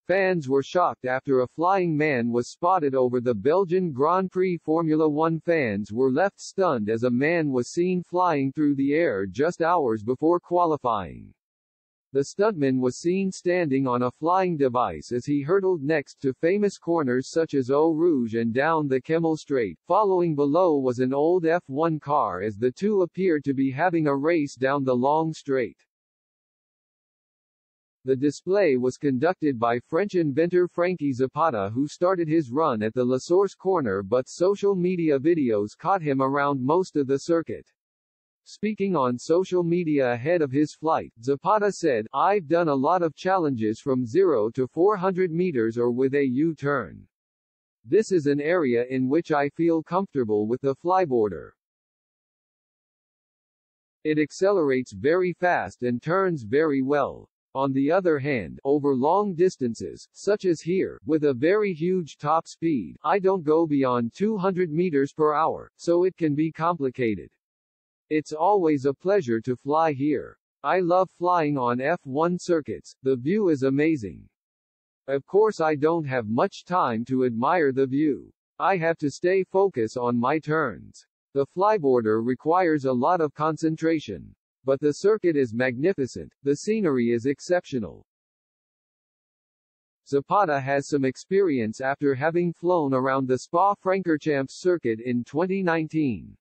Fans were shocked after a flying man was spotted over the Belgian Grand Prix. Formula One fans were left stunned as a man was seen flying through the air just hours before qualifying. The stuntman was seen standing on a flying device as he hurtled next to famous corners such as Eau Rouge and down the Kemmel Straight. Following below was an old F1 car as the two appeared to be having a race down the long straight. The display was conducted by French inventor Frankie Zapata, who started his run at the La Source corner, but social media videos caught him around most of the circuit. Speaking on social media ahead of his flight, Zapata said, "I've done a lot of challenges from 0 to 400 meters or with a U-turn. This is an area in which I feel comfortable with the flyboarder. It accelerates very fast and turns very well. On the other hand, over long distances, such as here, with a very huge top speed, I don't go beyond 200 meters per hour, so it can be complicated. It's always a pleasure to fly here. I love flying on F1 circuits, the view is amazing. Of course I don't have much time to admire the view. I have to stay focused on my turns. The flyboarder requires a lot of concentration. But the circuit is magnificent, the scenery is exceptional." Zapata has some experience after having flown around the Spa-Francorchamps circuit in 2019.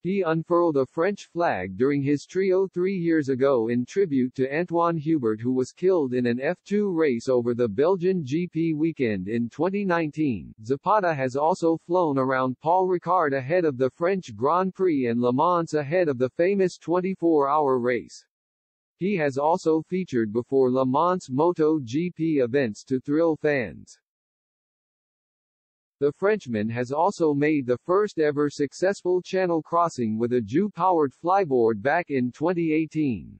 He unfurled a French flag during his trio 3 years ago in tribute to Antoine Hubert, who was killed in an F2 race over the Belgian GP weekend in 2019. Zapata has also flown around Paul Ricard ahead of the French Grand Prix and Le Mans ahead of the famous 24-hour race. He has also featured before Le Mans MotoGP events to thrill fans. The Frenchman has also made the first ever successful channel crossing with a Jew-powered flyboard back in 2018.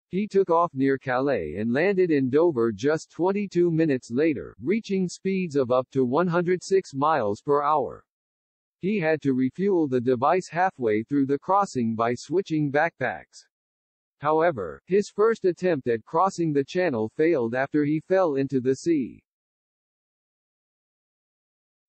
He took off near Calais and landed in Dover just 22 minutes later, reaching speeds of up to 106 miles per hour. He had to refuel the device halfway through the crossing by switching backpacks. However, his first attempt at crossing the channel failed after he fell into the sea.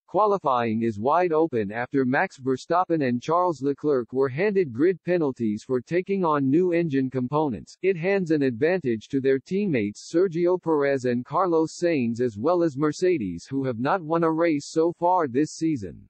Qualifying is wide open after Max Verstappen and Charles Leclerc were handed grid penalties for taking on new engine components. It hands an advantage to their teammates Sergio Perez and Carlos Sainz, as well as Mercedes, who have not won a race so far this season.